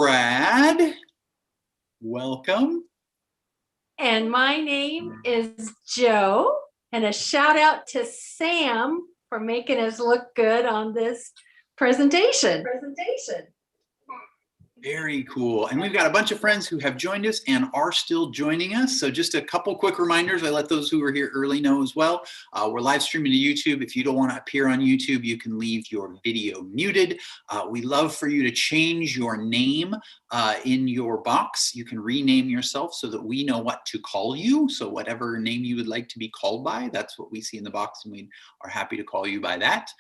Brad, welcome. And my name is Joe, and a shout out to Sam for making us look good on this presentation. Very cool. And we've got a bunch of friends who have joined us and are still joining us. So just a couple quick reminders. I let those who were here early know as well. We're live streaming to YouTube. If you don't want to appear on YouTube, you can leave your video muted. We love for you to change your name in your box. You can rename yourself so that we know what to call you. So whatever name you would like to be called by, that's what we see in the box, and we are happy to call you by that.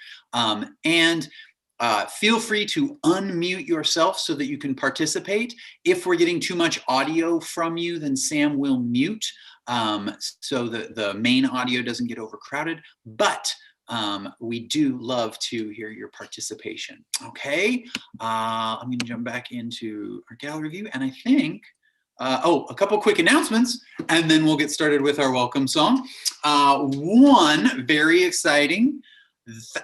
Feel free to unmute yourself so that you can participate. If we're getting too much audio from you, then Sam will mute so that the main audio doesn't get overcrowded. But we do love to hear your participation. Okay, I'm going to jump back into our gallery view, and I think, a couple quick announcements, and then we'll get started with our welcome song. One very exciting,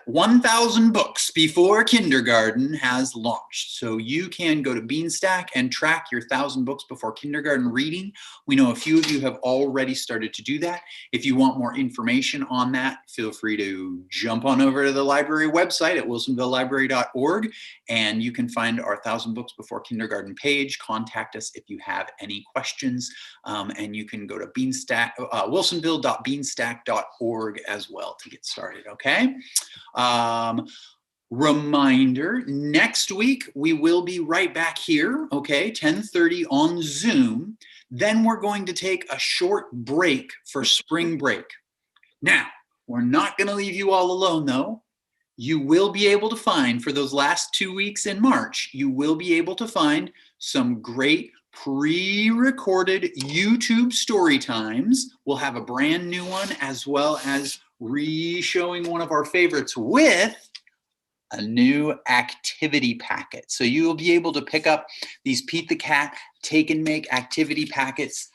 1,000 books before kindergarten has launched. So you can go to Beanstack and track your 1,000 books before kindergarten reading. We know a few of you have already started to do that. If you want more information on that, feel free to jump on over to the library website at wilsonvillelibrary.org, and you can find our 1,000 books before kindergarten page. Contact us if you have any questions, and you can go to Beanstack, wilsonville.beanstack.org as well to get started, okay? Reminder, next week we will be right back here, okay, 10:30 on Zoom. Then we're going to take a short break for spring break. Now, we're not going to leave you all alone though. You will be able to find, for those last 2 weeks in March, you will be able to find some great pre-recorded YouTube story times. We'll have a brand new one, as well as re-showing one of our favorites with a new activity packet. So you will be able to pick up these Pete the Cat take and make activity packets.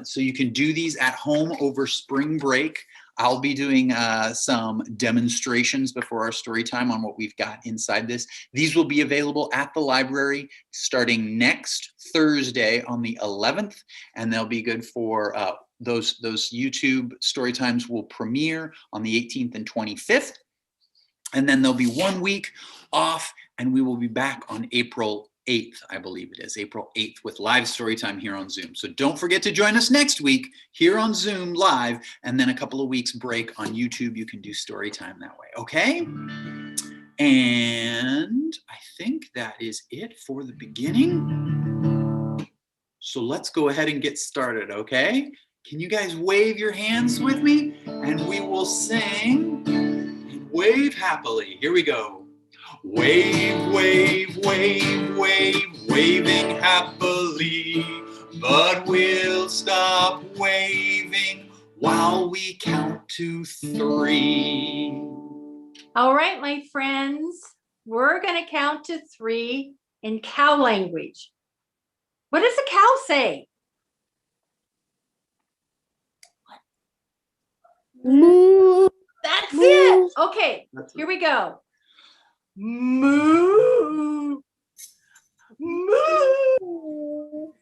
So you can do these at home over spring break. I'll be doing some demonstrations before our story time on what we've got inside this. These will be available at the library starting next Thursday on the 11th, and they'll be good for those YouTube story times will premiere on the 18th and 25th. And then there'll be 1 week off, and we will be back on April 8th, I believe it is, April 8th, with live story time here on Zoom. So don't forget to join us next week here on Zoom live, and then a couple of weeks break on YouTube. You can do story time that way, okay? And I think that is it for the beginning. So let's go ahead and get started, okay? Can you guys wave your hands with me? And we will sing and wave happily. Here we go. Wave, wave, wave, wave, waving happily. But we'll stop waving while we count to 3. All right, my friends, we're going to count to 3 in cow language. What does a cow say? Moo. That's it. Okay, here we go. Moo. Moo.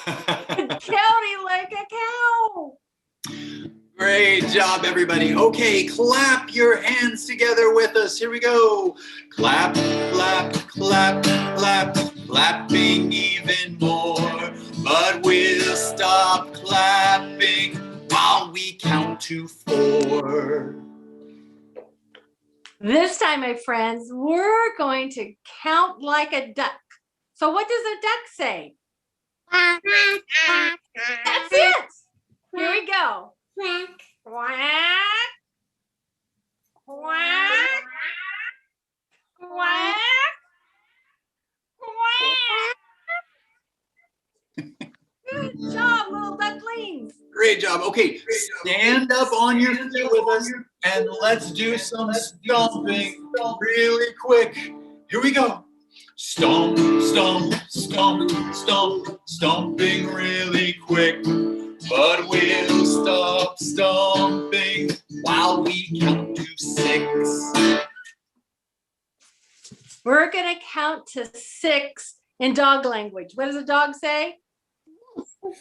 Counting like a cow. Great job, everybody. Okay, clap your hands together with us. Here we go. Clap, clap, clap, clap, clapping even more. But we'll stop clapping while we count to 4. This time, my friends, we're going to count like a duck. So what does a duck say? That's it. Here we go. Quack. Quack. Quack. Quack. Quack. Good job, little ducklings. Great job. Okay, stand up on your feet with us and let's do some stomping really quick. Here we go. Stomp, stomp, stomp, stomp, stomping really quick. But we'll stop stomping while we count to 6. We're going to count to 6 in dog language. What does a dog say? Woof.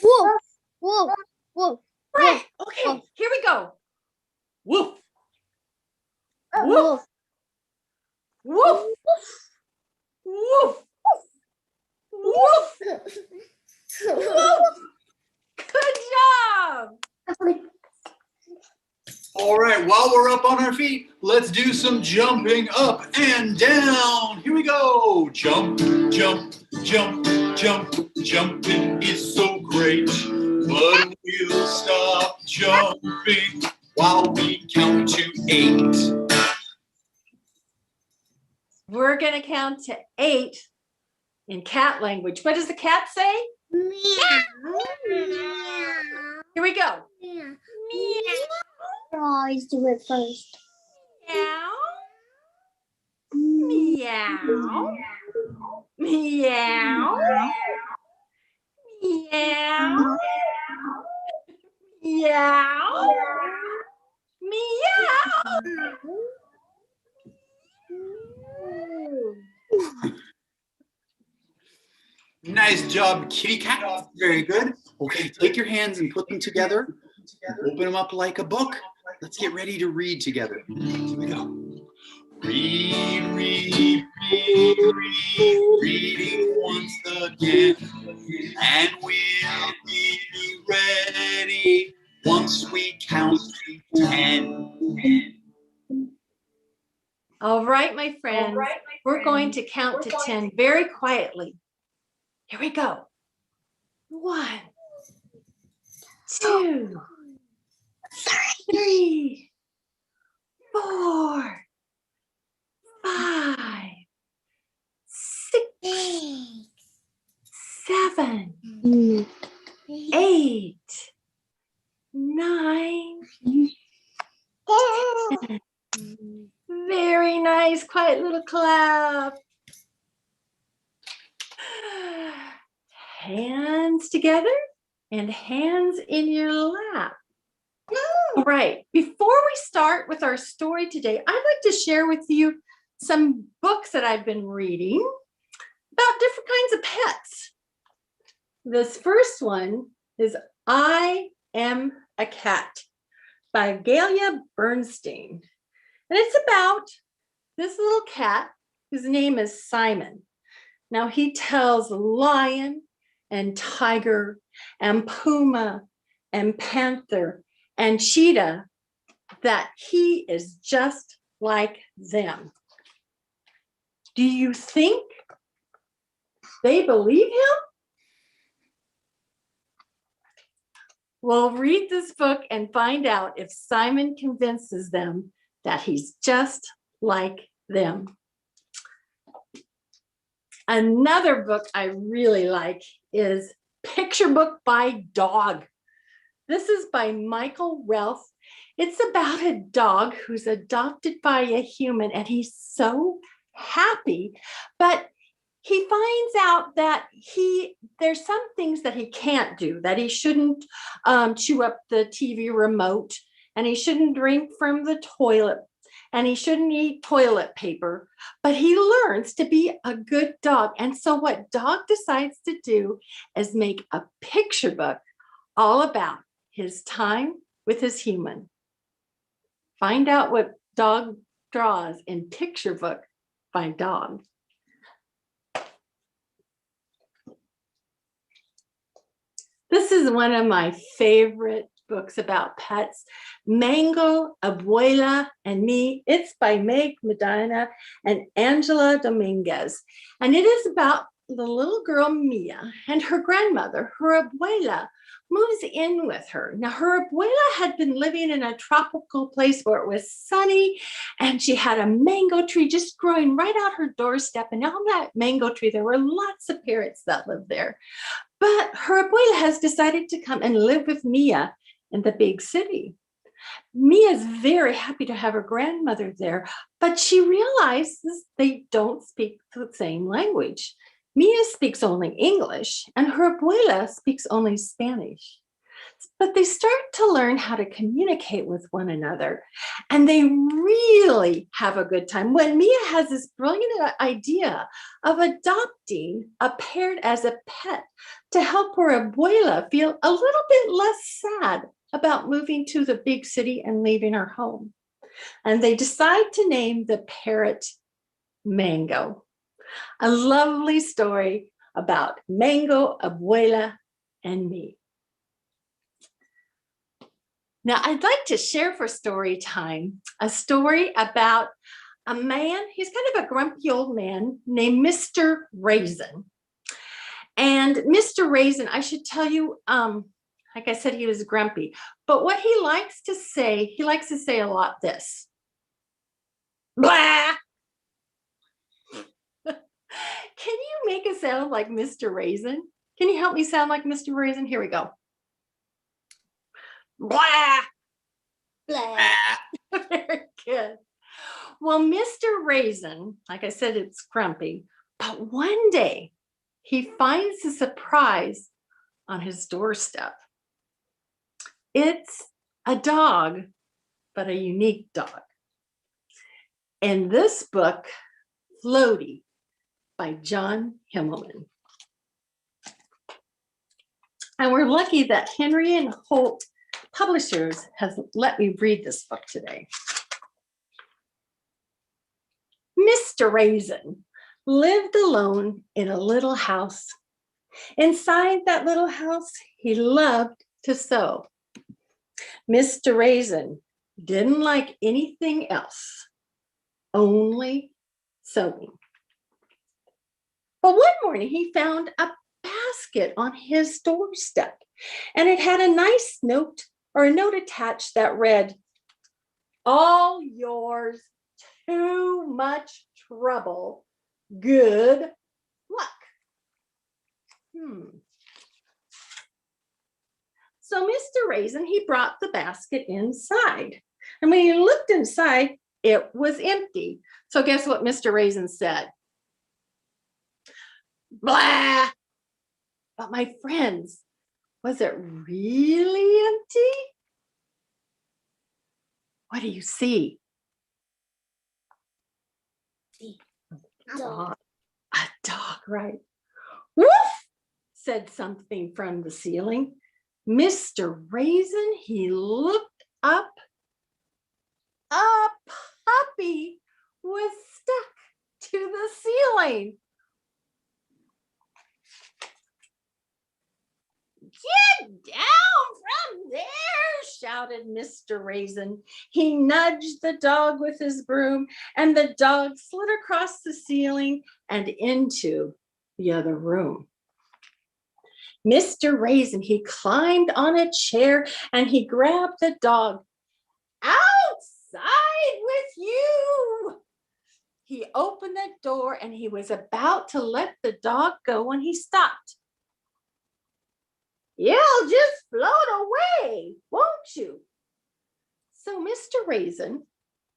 Woof. Woof. Right. Okay, here we go. Woof. Woof. Woof. Woof. Woof. Woof. Good job. All right, while we're up on our feet, let's do some jumping up and down. Here we go. Jump, jump, jump, jump. Jumping is so great, but we'll stop jumping while we count to 8. We're going to count to 8 in cat language. What does the cat say? Meow. Here we go. Meow. Always do it first. Meow. Meow. Meow. Meow. Meow. Meow. Nice job, kitty cat. Very good. Okay, take your hands and put them together. Open them up like a book. Let's get ready to read together. Here we go. Read, read, read, read, reading once again. And we'll be ready once we count to 10. All right, my friends, we're going to count to 10 very quietly. Here we go. 1, 2, 3, 4, 5, 6, 7, 8, 9, 10. Very nice, quiet little clap. Hands together and hands in your lap. All right, before we start with our story today, I'd like to share with you some books that I've been reading about different kinds of pets. This first one is I Am a Cat by Galia Bernstein. And it's about this little cat whose name is Simon. Now he tells lion and tiger and puma and panther and cheetah that he is just like them. Do you think they believe him? Well, read this book and find out if Simon convinces them that he's just like them. Another book I really like is Picture Book by Dog. This is by Michael Relth. It's about a dog who's adopted by a human and he's so happy, but he finds out that there's some things that he can't do, that he shouldn't chew up the TV remote, and he shouldn't drink from the toilet, and he shouldn't eat toilet paper, but he learns to be a good dog. And so what Dog decides to do is make a picture book all about his time with his human. Find out what Dog draws in Picture Book by Dog. This is one of my favorite books about pets, Mango, Abuela, and Me. It's by Meg Medina and Angela Dominguez. And it is about the little girl Mia and her grandmother, her abuela, moves in with her. Now, her abuela had been living in a tropical place where it was sunny, and she had a mango tree just growing right out her doorstep. And on that mango tree, there were lots of parrots that lived there. But her abuela has decided to come and live with Mia in the big city. Mia is very happy to have her grandmother there, but she realizes they don't speak the same language. Mia speaks only English, and her abuela speaks only Spanish. But they start to learn how to communicate with one another, and they really have a good time. When Mia has this brilliant idea of adopting a parrot as a pet to help her abuela feel a little bit less sad about moving to the big city and leaving her home. And they decide to name the parrot Mango. A lovely story about Mango, Abuela, and me. Now, I'd like to share for story time a story about a man. He's kind of a grumpy old man named Mr. Raisin. And Mr. Raisin, I should tell you, like I said, he was grumpy. But what he likes to say a lot this. Blah! Can you make a sound like Mr. Raisin? Can you help me sound like Mr. Raisin? Here we go. Blah! Blah. Very good. Well, Mr. Raisin, like I said, it's grumpy, but one day he finds a surprise on his doorstep. It's a dog, but a unique dog. In this book, Floaty by Jon Himmelman. And we're lucky that Henry and Holt Publishers has let me read this book today. Mr. Raisin lived alone in a little house. Inside that little house, he loved to sew. Mr. Raisin didn't like anything else, only sewing. But one morning he found a basket on his doorstep, and it had a nice note or a note attached that read, "All yours, too much trouble, good luck." So Mr. Raisin, he brought the basket inside. And when he looked inside, it was empty. So guess what Mr. Raisin said? Blah! But my friends, was it really empty? What do you see? Dog. A dog, right? Woof! Said something from the ceiling. Mr. Raisin, he looked up. A puppy was stuck to the ceiling. Get down from there, shouted Mr. Raisin. He nudged the dog with his broom, and the dog slid across the ceiling and into the other room. Mr. Raisin, he climbed on a chair and he grabbed the dog. Outside with you! He opened the door and he was about to let the dog go when he stopped. You'll just float away, won't you? So Mr. Raisin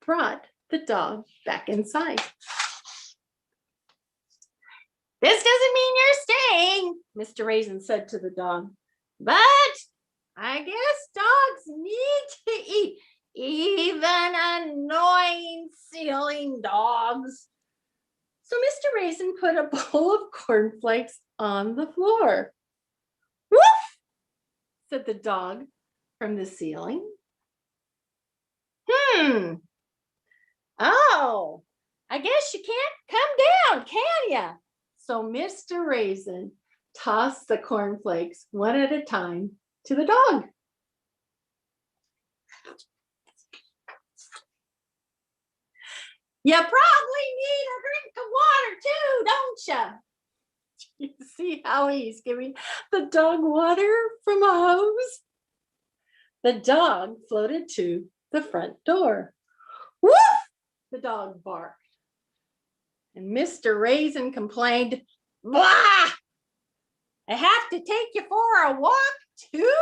brought the dog back inside. This doesn't mean you're staying, Mr. Raisin said to the dog. But I guess dogs need to eat, even annoying ceiling dogs. So Mr. Raisin put a bowl of cornflakes on the floor. Woof! Said the dog from the ceiling. Oh, I guess you can't come down, can ya? So Mr. Raisin tossed the cornflakes one at a time to the dog. You probably need a drink of water too, don't you? You see how he's giving the dog water from a hose? The dog floated to the front door. Woof! The dog barked. And Mr. Raisin complained, blah! I have to take you for a walk too?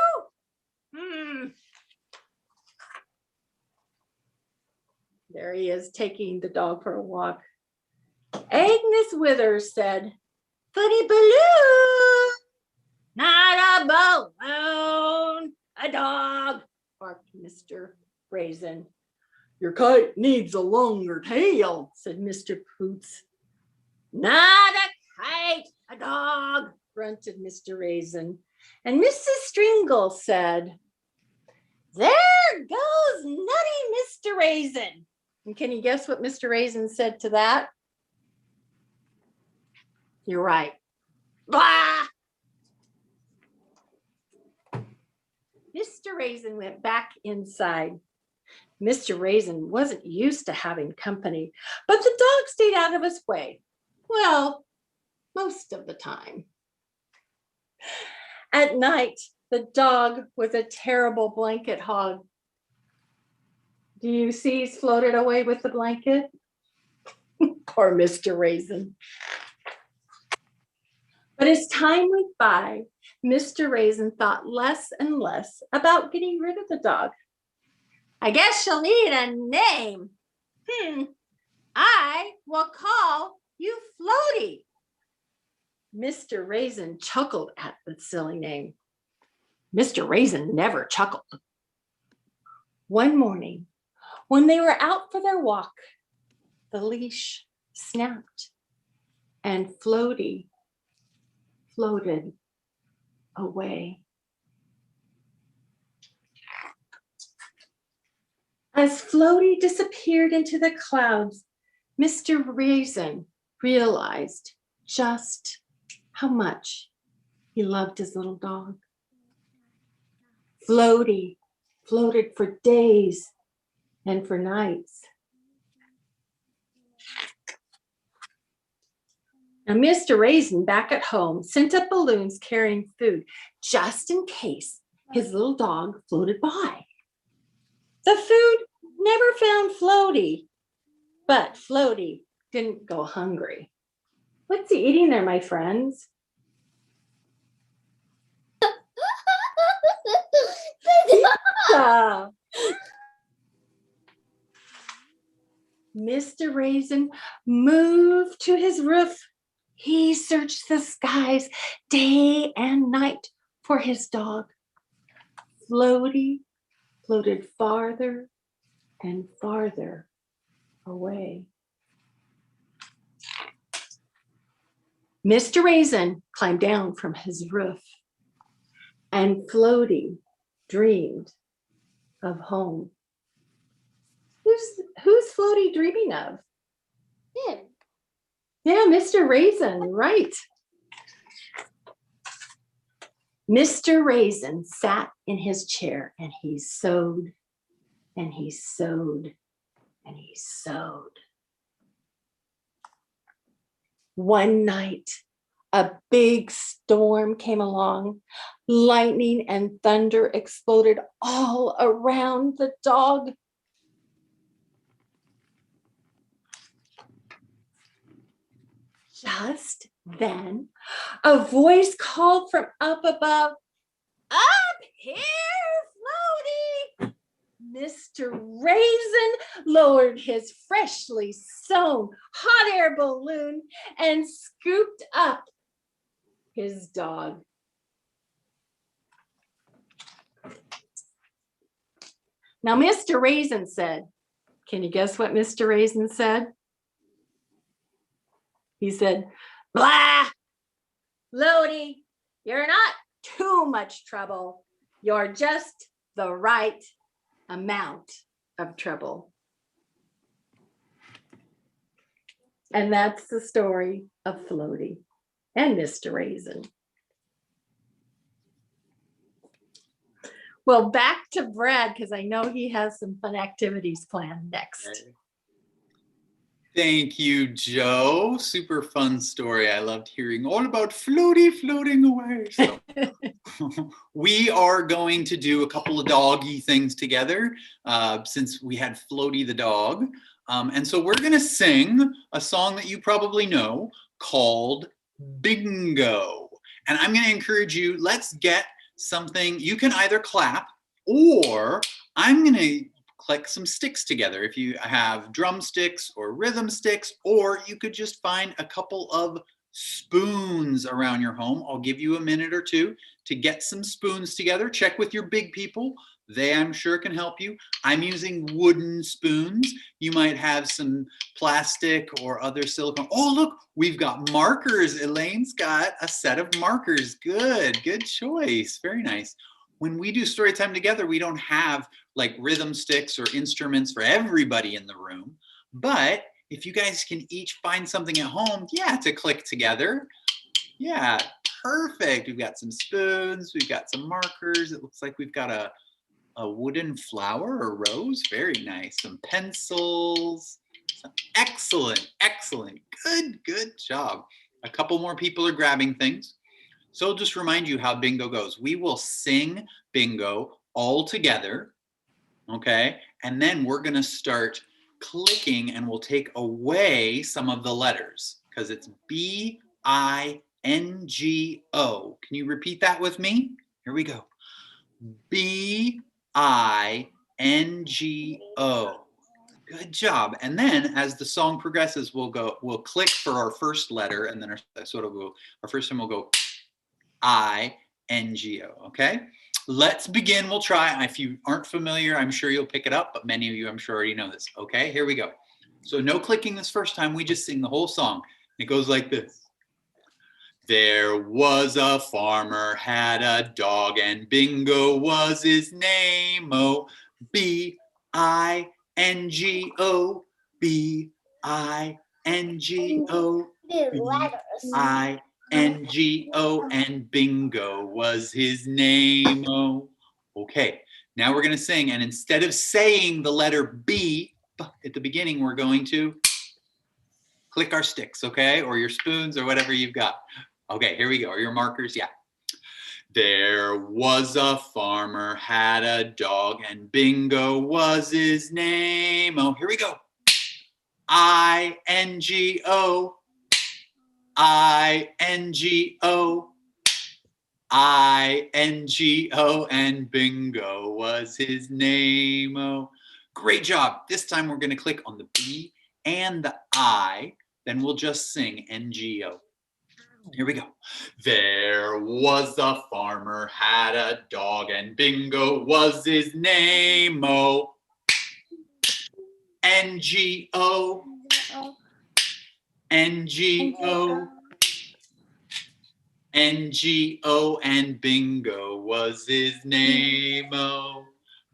There he is taking the dog for a walk. Agnes Withers said, Footy Baloo! Not a balloon, a dog, barked Mr. Raisin. Your kite needs a longer tail, said Mr. Poots. Not a kite, a dog, grunted Mr. Raisin. And Mrs. Stringle said, there goes nutty Mr. Raisin. And can you guess what Mr. Raisin said to that? You're right. Blah! Mr. Raisin went back inside. Mr. Raisin wasn't used to having company, but the dog stayed out of his way. Well, most of the time. At night, the dog was a terrible blanket hog. Do you see he's floated away with the blanket? Poor Mr. Raisin. But as time went by, Mr. Raisin thought less and less about getting rid of the dog. I guess you'll need a name. I will call you Floaty. Mr. Raisin chuckled at the silly name. Mr. Raisin never chuckled. One morning, when they were out for their walk, the leash snapped and Floaty floated away. As Floaty disappeared into the clouds, Mr. Raisin realized just how much he loved his little dog. Floaty floated for days and for nights. Now, Mr. Raisin back at home sent up balloons carrying food just in case his little dog floated by. The food never found Floaty, but Floaty didn't go hungry. What's he eating there, my friends? Pizza. Mr. Raisin moved to his roof. He searched the skies day and night for his dog. Floaty floated farther and farther away. Mr. Raisin climbed down from his roof, and Floaty dreamed of home. Who's Floaty dreaming of? Him. Yeah, Mr. Raisin, right. Mr. Raisin sat in his chair and he sewed and he sewed and he sewed. One night, a big storm came along. Lightning and thunder exploded all around the dog. Just then, a voice called from up above, "Up here, Floaty!" Mr. Raisin lowered his freshly sewn hot air balloon and scooped up his dog. Now, Mr. Raisin said, can you guess what Mr. Raisin said? He said, blah, Floaty, you're not too much trouble. You're just the right amount of trouble. And that's the story of Floaty and Mr. Raisin. Well, back to Brad, because I know he has some fun activities planned next. Thank you, Joe. Super fun story. I loved hearing all about Floaty floating away. So we are going to do a couple of doggy things together since we had Floaty the dog. And so we're going to sing a song that you probably know called Bingo. And I'm going to encourage you, let's get something. You can either clap or I'm going to click some sticks together. If you have drumsticks or rhythm sticks, or you could just find a couple of spoons around your home. I'll give you a minute or two to get some spoons together. Check with your big people. They, I'm sure, can help you. I'm using wooden spoons. You might have some plastic or other silicone. Oh, look, we've got markers. Elaine's got a set of markers. Good choice. Very nice. When we do story time together, we don't have like rhythm sticks or instruments for everybody in the room. But if you guys can each find something at home, yeah, to click together. Yeah, perfect. We've got some spoons. We've got some markers. It looks like we've got a wooden flower or rose. Very nice. Some pencils. Excellent. Good job. A couple more people are grabbing things. So I'll just remind you how bingo goes. We will sing bingo all together, okay? And then we're gonna start clicking and we'll take away some of the letters because it's B-I-N-G-O. Can you repeat that with me? Here we go. B-I-N-G-O. Good job. And then as the song progresses, we'll click for our first letter, and then our first time we'll go I-N-G-O, okay? Let's begin. We'll try. If you aren't familiar, I'm sure you'll pick it up, but many of you, I'm sure, already know this. Okay, here we go. So no clicking this first time. We just sing the whole song. It goes like this. There was a farmer, had a dog, and Bingo was his name. Oh, B-I-N-G-O, B-I-N-G-O, B-I-N-G-O, and Bingo was his name. Oh, okay. Now we're going to sing, and instead of saying the letter B at the beginning, we're going to click our sticks, okay, or your spoons or whatever you've got. Okay, here we go. Are your markers? Yeah. There was a farmer, had a dog, and Bingo was his name. Oh, here we go. I-N-G-O, I-N-G-O, I-N-G-O, and Bingo was his name. Oh, great job. This time we're going to click on the B and the I, then we'll just sing N-G-O. Here we go. There was a farmer, had a dog, and Bingo was his name. Oh, N-G-O, N-G-O, N-G-O, and Bingo was his name. Oh,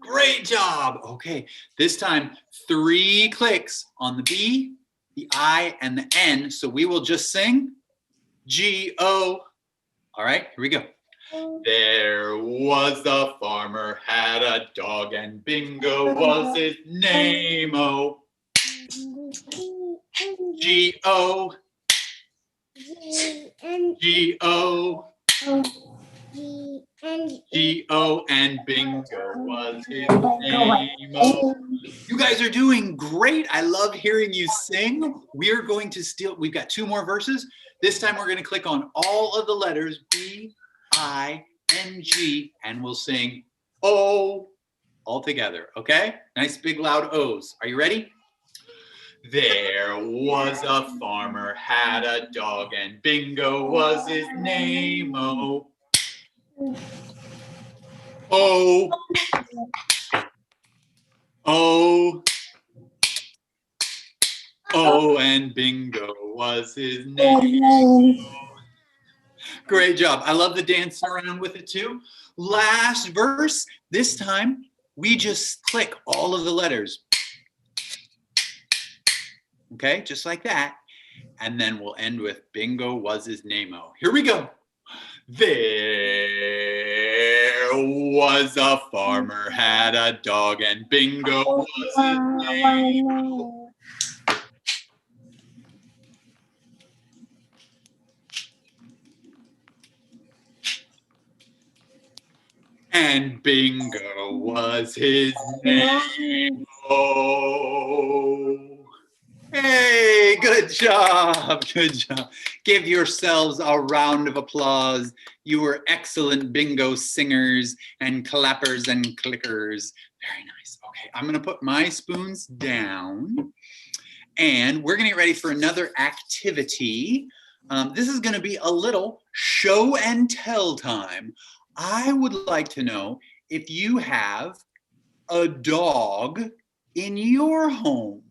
great job. Okay, this time 3 clicks on the B, the I, and the N. So we will just sing G-O. All right, here we go. There was a farmer, had a dog, and Bingo was his name. Oh, G-O, G-O, G-O, and Bingo was his name. Oh, you guys are doing great. I love hearing you sing. We've got 2 more verses. This time we're going to click on all of the letters B-I-N-G, and we'll sing O all together, okay? Nice big loud O's. Are you ready? There was a farmer, had a dog, and Bingo was his name. Oh, O, O, O, and Bingo was his name. Great job. I love the dancing around with it too. Last verse. This time we just click all of the letters. Okay, just like that. And then we'll end with Bingo was his name-o. Here we go. There was a farmer, had a dog, and Bingo was his name-o. And Bingo was his name. Oh. Hey, good job. Good job. Give yourselves a round of applause. You were excellent bingo singers and clappers and clickers. Very nice. Okay, I'm going to put my spoons down. And we're going to get ready for another activity. This is going to be a little show and tell time. I would like to know if you have a dog in your home.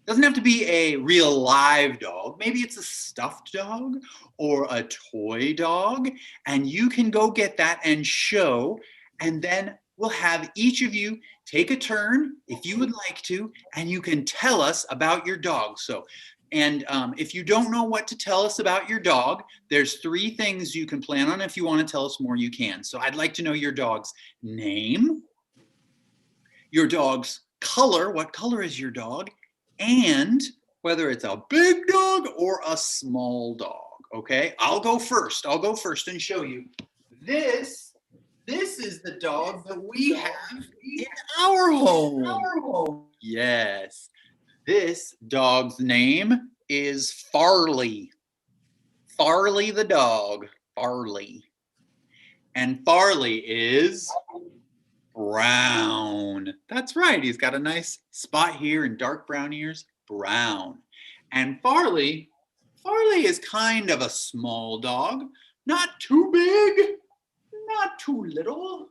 Doesn't have to be a real live dog. Maybe it's a stuffed dog or a toy dog, and you can go get that and show, and then we'll have each of you take a turn if you would like to, and you can tell us about your dog. And if you don't know what to tell us about your dog, there's 3 things you can plan on. If you want to tell us more, you can. So I'd like to know your dog's name, your dog's color. What color is your dog? And whether it's a big dog or a small dog. Okay, I'll go first. I'll go first and show you. This is the dog that we have in our home. Yes. This dog's name is Farley. Farley the dog. Farley. And Farley is brown. That's right. He's got a nice spot here and dark brown ears. Brown. And Farley is kind of a small dog. Not too big, not too little.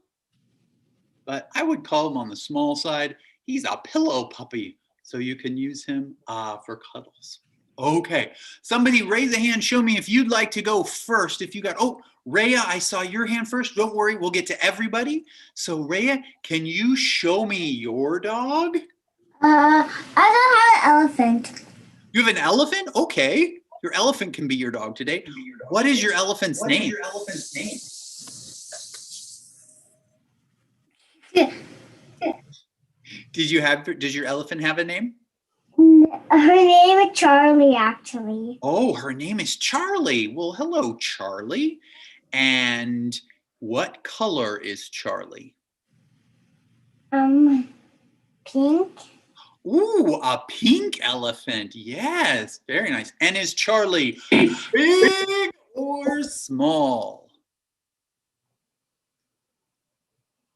But I would call him on the small side. He's a pillow puppy. So you can use him for cuddles. Okay, somebody raise a hand. Show me if you'd like to go first. If you got, oh, Raya, I saw your hand first. Don't worry, we'll get to everybody. So Raya, can you show me your dog? I don't have an elephant. You have an elephant? Okay, your elephant can be your dog today. What is your elephant's name? Does your elephant have a name? Her name is Charlie, actually. Oh, her name is Charlie. Well, hello, Charlie. And what color is Charlie? Pink. Ooh, a pink elephant. Yes, very nice. And is Charlie big or small?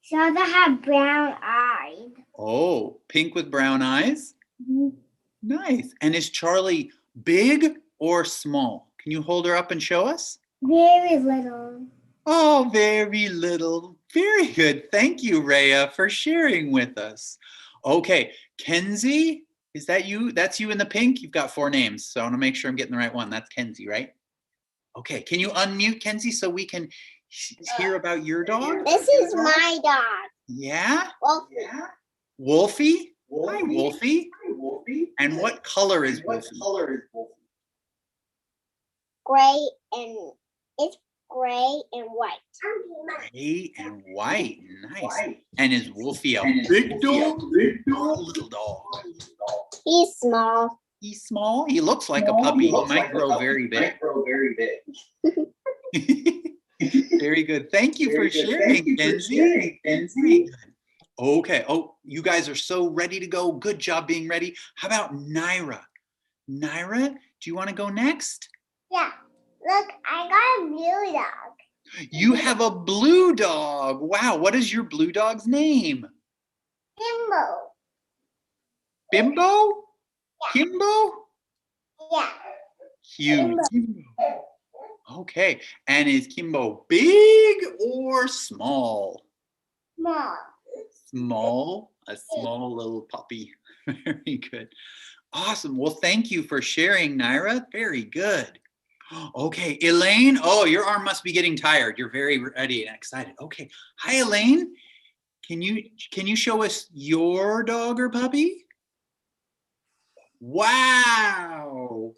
She also have brown eyes. Oh, pink with brown eyes? Mhm. Nice. And is Charlie big or small? Can you hold her up and show us? Very little. Oh, very little. Very good. Thank you, Raya, for sharing with us. Okay, Kenzie, is that you? That's you in the pink? You've got 4 names, so I want to make sure I'm getting the right one. That's Kenzie, right? Okay, can you unmute Kenzie so we can hear about your dog? This is my dog. Yeah? Wolfie. Wolfie? Hi, Wolfie. And what color is Wolfie? Gray and it's gray and white. Gray and white. Nice. And is Wolfie a big dog or a little dog? He's small. He's small. He looks like a puppy. He might grow very big. Very good. Thank you for sharing, Kenzie. Very good. Okay. Oh, you guys are so ready to go. Good job being ready. How about Naira? Naira, do you want to go next? Yeah. Look, I got a blue dog. You have a blue dog. Wow. What is your blue dog's name? Bimbo. Bimbo? Yeah. Kimbo? Yeah. Cute. Kimbo. Okay. And is Kimbo big or small? Small. Small, a small little puppy. Very good. Awesome. Well, thank you for sharing, Naira. Very good. Okay, Elaine. Oh, your arm must be getting tired. You're very ready and excited. Okay. Hi, Elaine. Can you show us your dog or puppy? Wow.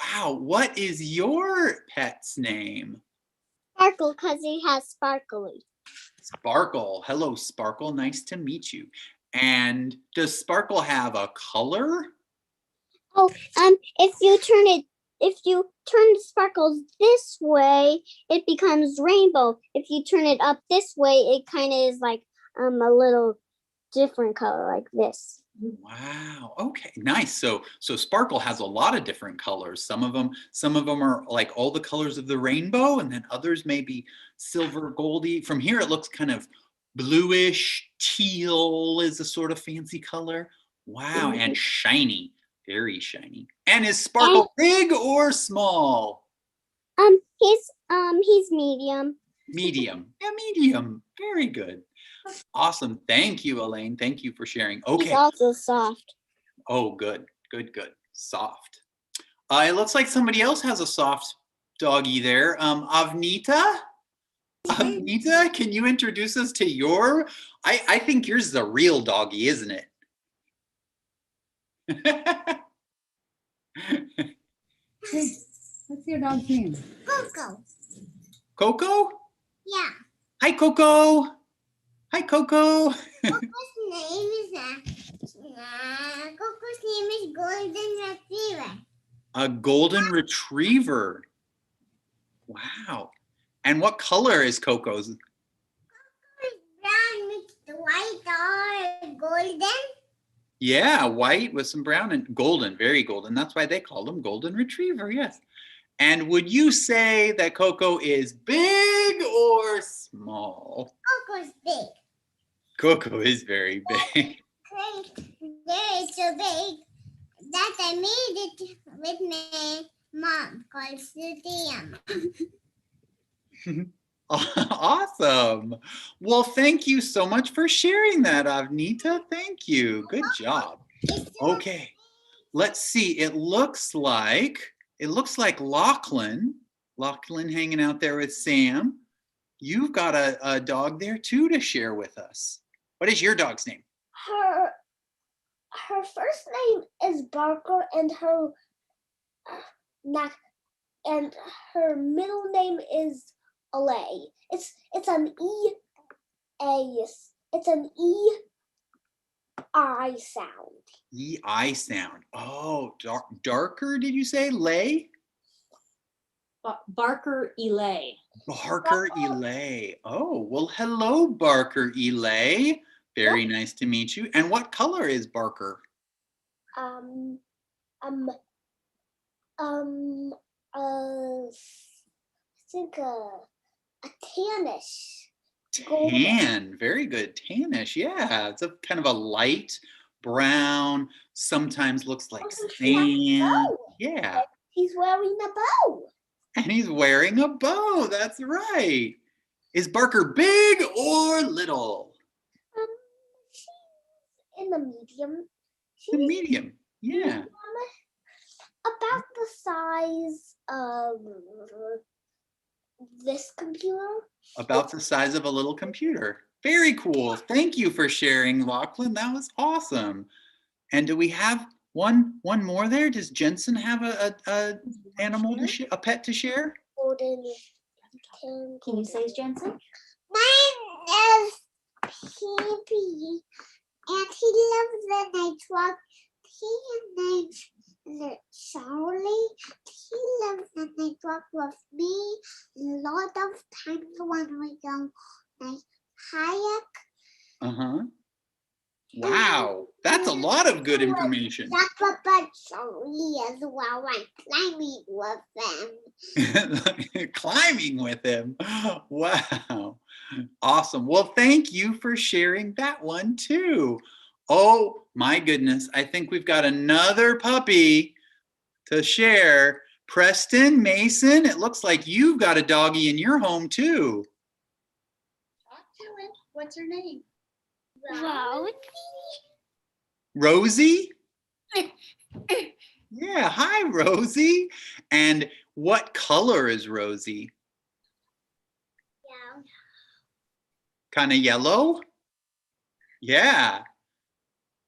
Wow. What is your pet's name? Sparkle, because he has sparkly. Sparkle. Hello, Sparkle. Nice to meet you. And does Sparkle have a color? Oh, if you turn the sparkles this way, it becomes rainbow. If you turn it up this way, it kind of is like a little different color, like this. Wow. Okay. Nice. So Sparkle has a lot of different colors. Some of them are like all the colors of the rainbow, and then others may be silver, goldy. From here, it looks kind of bluish. Teal is a sort of fancy color. Wow. And shiny. Very shiny. And is Sparkle big or small? He's medium. Medium. Yeah, medium. Very good. Awesome. Thank you, Elaine. Thank you for sharing. He's Okay. also soft. Oh, good. Good, good. Soft. It looks like somebody else has a soft doggy there. Avanita? Avanita, can you introduce us to your, I think yours is a real doggy, isn't it? What's your dog's name? Coco. Coco? Yeah. Hi, Coco. Hi, Coco. Coco's name is Golden Retriever. A golden retriever. Wow. And what color is Coco's? Brown mixed white or golden. Yeah, white with some brown and golden, very golden. That's why they call them golden retriever, yes. And would you say that Coco is big or small? Coco's big. Coco is very big. They're so big that I made it with my mom called Floaty. Awesome. Well, thank you so much for sharing that, Avanita. Thank you. Good job. Okay. Let's see. It looks like Lachlan hanging out there with Sam. You've got a dog there too to share with us. What is your dog's name? Her first name is Barker and her middle name is Elaine. It's an E-I sound. E-I sound. Oh, darker, did you say? Lay? Barker Elaine. Barker Elay. Oh, well, hello, Barker Elay. Very nice to meet you. And what color is Barker? I think a tannish. Tan. Very good. Tannish. Yeah. It's a kind of a light brown, sometimes looks like sand. Yeah. He's wearing a bow. And he's wearing a bow. That's right. Is Barker big or little? She's in the medium. The medium. Yeah. About the size of this computer. About the size of a little computer. Very cool. Thank you for sharing, Lachlan. That was awesome. And do we have one more there? Does Jensen have a animal to a pet to share? Golden. Can you say Jensen? Mine is Pee-Pee, and he loves the night walk. He named Charlie. He loves the night walk with me. A lot of times when we go like kayak. Uh-huh. Wow, that's a lot of good information. That's about Charlie as well. I'm climbing with them. Climbing with him. Wow. Awesome. Well, thank you for sharing that one too. Oh my goodness. I think we've got another puppy to share. Preston, Mason, it looks like you've got a doggy in your home too. Talk to it. What's her name? Rosie? Yeah, hi, Rosie. And what color is Rosie? Yeah. Kind of yellow? Yeah.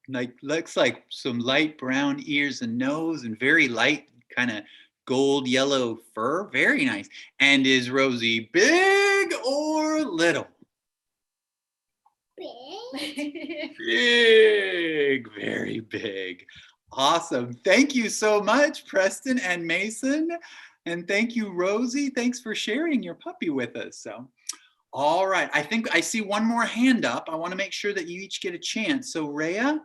Like looks like some light brown ears and nose and very light kind of gold yellow fur. Very nice. And is Rosie big or little? Big, very big. Awesome. Thank you so much, Preston and Mason. And thank you, Rosie. Thanks for sharing your puppy with us. So, all right. I think I see one more hand up. I want to make sure that you each get a chance. So, Raya,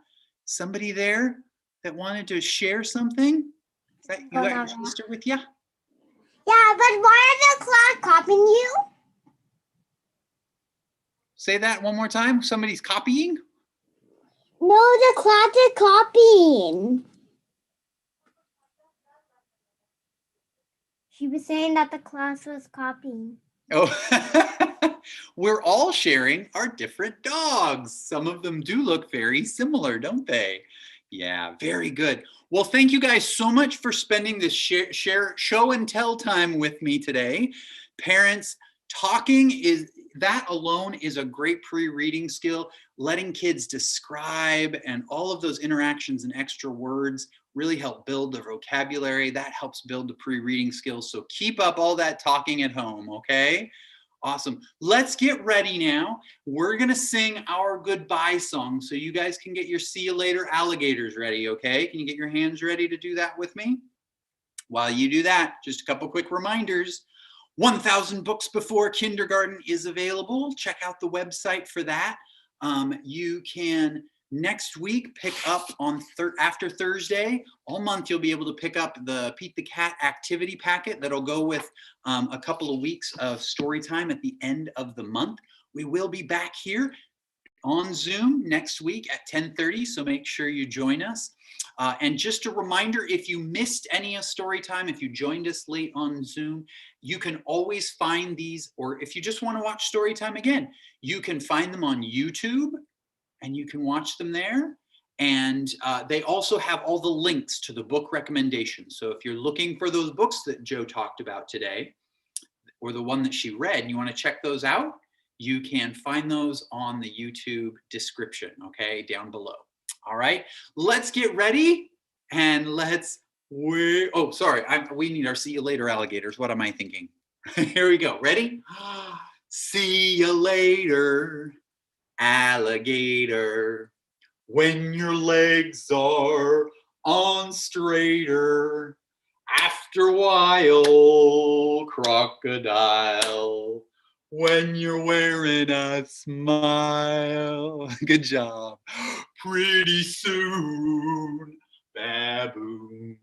somebody there that wanted to share something? Is that you got your sister with you? Yeah, but why are the clock copying you? Say that one more time. Somebody's copying? No, the clock is copying. She was saying that the class was copying. Oh, we're all sharing our different dogs. Some of them do look very similar, don't they? Yeah, very good. Well, thank you guys so much for spending this share show and tell time with me today. Parents, talking is that alone is a great pre-reading skill. Letting kids describe and all of those interactions and extra words really help build the vocabulary. That helps build the pre-reading skills. So keep up all that talking at home, okay? Awesome. Let's get ready now. We're going to sing our goodbye song so you guys can get your see you later alligators ready, okay? Can you get your hands ready to do that with me? While you do that, just a couple quick reminders. 1,000 Books Before Kindergarten is available. Check out the website for that. You can next week pick up on after Thursday. All month you'll be able to pick up the Pete the Cat activity packet that'll go with a couple of weeks of story time at the end of the month. We will be back here on Zoom next week at 10:30, so make sure you join us. And just a reminder, if you missed any of Storytime, if you joined us late on Zoom, you can always find these, or if you just want to watch Storytime again, you can find them on YouTube and you can watch them there. And they also have all the links to the book recommendations. So if you're looking for those books that Joe talked about today, or the one that she read, and you want to check those out, you can find those on the YouTube description, okay, down below. All right, let's get ready and let's wait. Oh, sorry, we need our see you later alligators. What am I thinking? Here we go. Ready? See you later, alligator. When your legs are on straighter. After a while, crocodile. When you're wearing a smile. Good job. Pretty soon, baboon.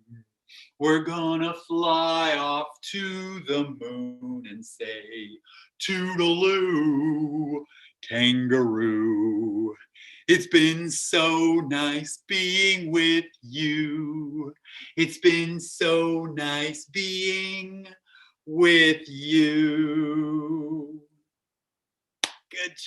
We're gonna fly off to the moon and say, toodaloo, kangaroo. It's been so nice being with you. It's been so nice being with you. Good job.